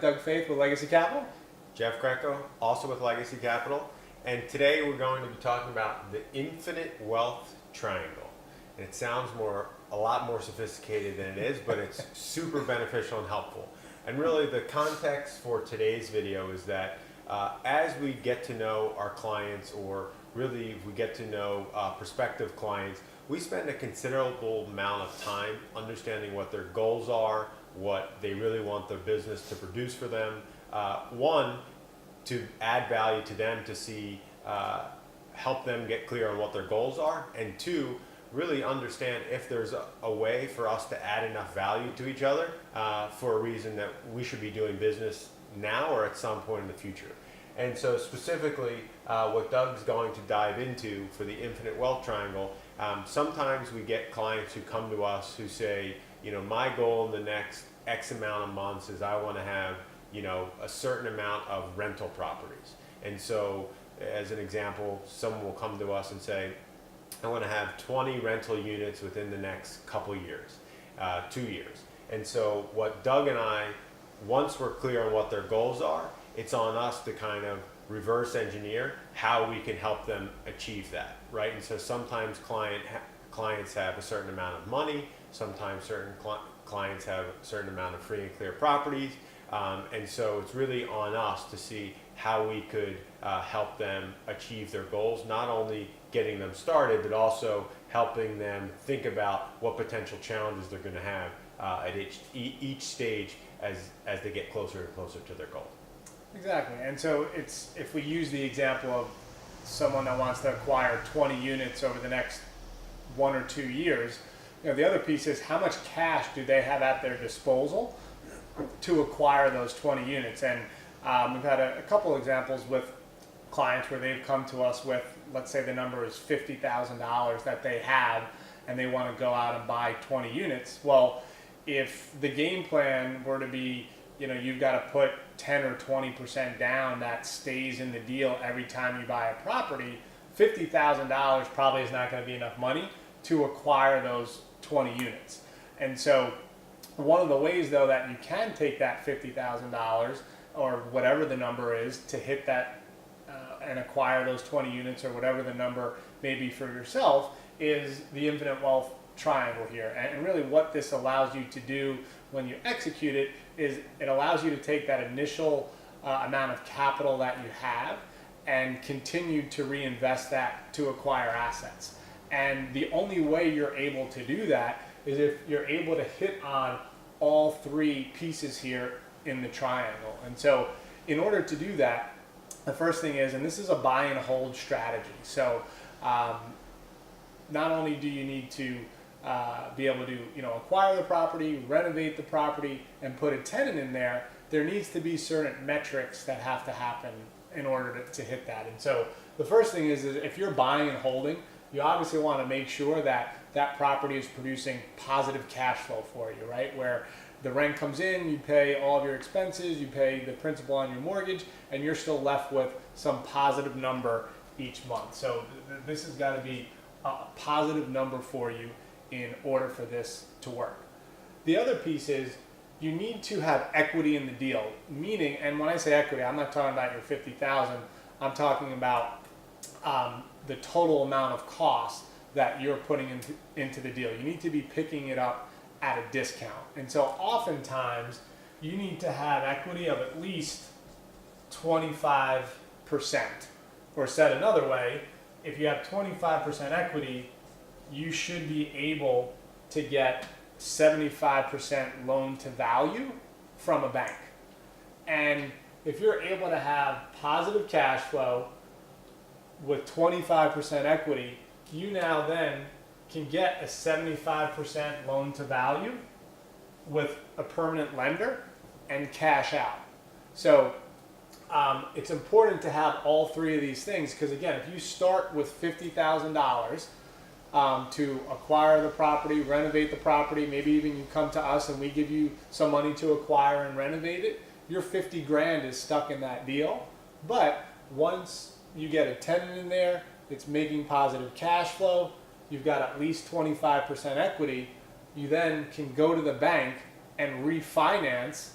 Doug Faith with Legacy Capital. Jeff Greco, also with Legacy Capital. And today we're going to be talking about the infinite wealth triangle. And it sounds a lot more sophisticated than it is, but it's super beneficial and helpful. And really the context for today's video is that as we get to know our clients, or really if we get to know prospective clients, we spend a considerable amount of time understanding what their goals are, what they really want their business to produce for them. One, to add value to them, to see, help them get clear on what their goals are, and two, really understand if there's a way for us to add enough value to each other for a reason that we should be doing business now or at some point in the future. And so specifically, what Doug's going to dive into for the infinite wealth triangle, sometimes we get clients who come to us who say, my goal in the next X amount of months is I want to have, a certain amount of rental properties. And so as an example, someone will come to us and say, I want to have 20 rental units within the next couple years, 2 years. And so what Doug and I, once we're clear on what their goals are, it's on us to kind of reverse engineer how we can help them achieve that, right? And so sometimes clients have a certain amount of money, sometimes certain clients have a certain amount of free and clear properties, and so it's really on us to see how we could help them achieve their goals, not only getting them started, but also helping them think about what potential challenges they're going to have at each stage as they get closer and closer to their goal. Exactly. And so if we use the example of someone that wants to acquire 20 units over the next 1 or 2 years, the other piece is how much cash do they have at their disposal to acquire those 20 units. And we've had a couple examples with clients where they've come to us with, let's say the number is $50,000 that they have and they want to go out and buy 20 units. Well, if the game plan were to be, you've got to put 10 or 20% down that stays in the deal every time you buy a property, $50,000 probably is not going to be enough money to acquire those 20 units. And so one of the ways, though, that you can take that $50,000 or whatever the number is to hit that and acquire those 20 units or whatever the number may be for yourself is the infinite wealth triangle here. And really what this allows you to do when you execute it is it allows you to take that initial amount of capital that you have and continue to reinvest that to acquire assets. And the only way you're able to do that is if you're able to hit on all three pieces here in the triangle. And so in order to do that, the first thing is, and this is a buy and hold strategy. So not only do you need to be able to acquire the property, renovate the property, and put a tenant in there, there needs to be certain metrics that have to happen in order to hit that. And so the first thing is if you're buying and holding, you obviously want to make sure that that property is producing positive cash flow for you, right? Where the rent comes in, you pay all of your expenses, you pay the principal on your mortgage, and you're still left with some positive number each month. So this has got to be a positive number for you in order for this to work. The other piece is you need to have equity in the deal, meaning, and when I say equity, I'm not talking about your $50,000, I'm talking about the total amount of cost that you're putting into the deal. You need to be picking it up at a discount. And so oftentimes you need to have equity of at least 25%. Or said another way, if you have 25% equity, you should be able to get 75% loan to value from a bank. And if you're able to have positive cash flow with 25% equity, you now then can get a 75% loan to value with a permanent lender and cash out. So it's important to have all three of these things because, again, if you start with $50,000 to acquire the property, renovate the property, maybe even you come to us and we give you some money to acquire and renovate it, your 50 grand is stuck in that deal. But once you get a tenant in there, it's making positive cash flow, you've got at least 25% equity, you then can go to the bank and refinance,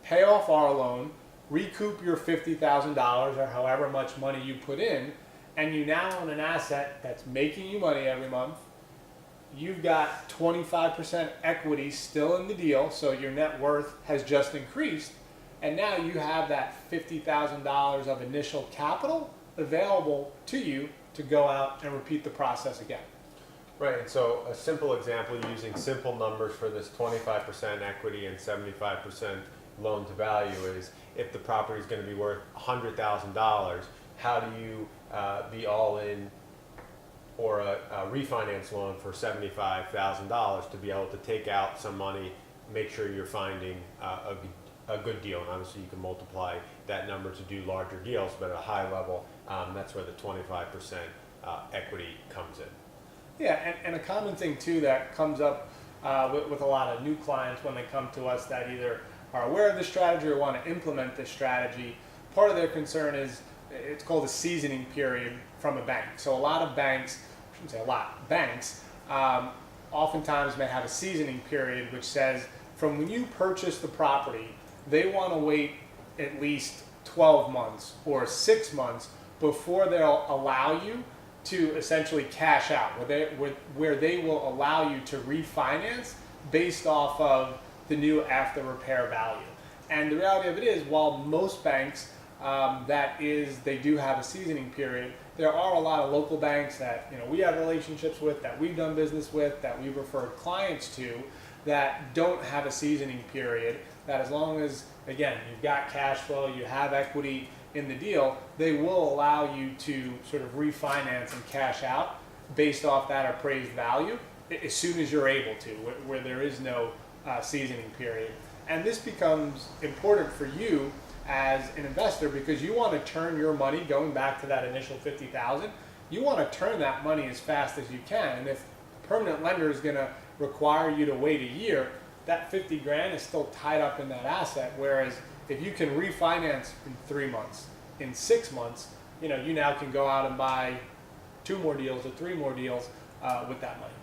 pay off our loan, recoup your $50,000 or however much money you put in, and you now own an asset that's making you money every month. You've got 25% equity still in the deal, so your net worth has just increased, and now you have that $50,000 of initial capital available to you to go out and repeat the process again. Right, and so a simple example using simple numbers for this 25% equity and 75% loan to value is if the property is going to be worth $100,000, how do you be all in or a refinance loan for $75,000 to be able to take out some money, make sure you're finding a good deal, and obviously you can multiply that number to do larger deals, but at a high level, that's where the 25% equity comes in. Yeah, and a common thing too that comes up with a lot of new clients when they come to us that either are aware of this strategy or want to implement this strategy, part of their concern is it's called a seasoning period from a bank. So a lot of banks, I shouldn't say a lot, banks oftentimes may have a seasoning period which says from when you purchase the property, they want to wait at least 12 months or 6 months before they'll allow you to essentially cash out, where they will allow you to refinance based off of the new after repair value. And the reality of it is, while most banks they do have a seasoning period, there are a lot of local banks that we have relationships with, that we've done business with, that we've referred clients to, that don't have a seasoning period, that as long as, again, you've got cash flow, you have equity in the deal, they will allow you to sort of refinance and cash out based off that appraised value as soon as you're able to, where there is no seasoning period. And this becomes important for you as an investor because you want to turn your money, going back to that initial $50,000, you want to turn that money as fast as you can. And if a permanent lender is going to require you to wait a year, that 50 grand is still tied up in that asset. Whereas if you can refinance in 3 months, in 6 months, you now can go out and buy 2 more deals or 3 more deals with that money.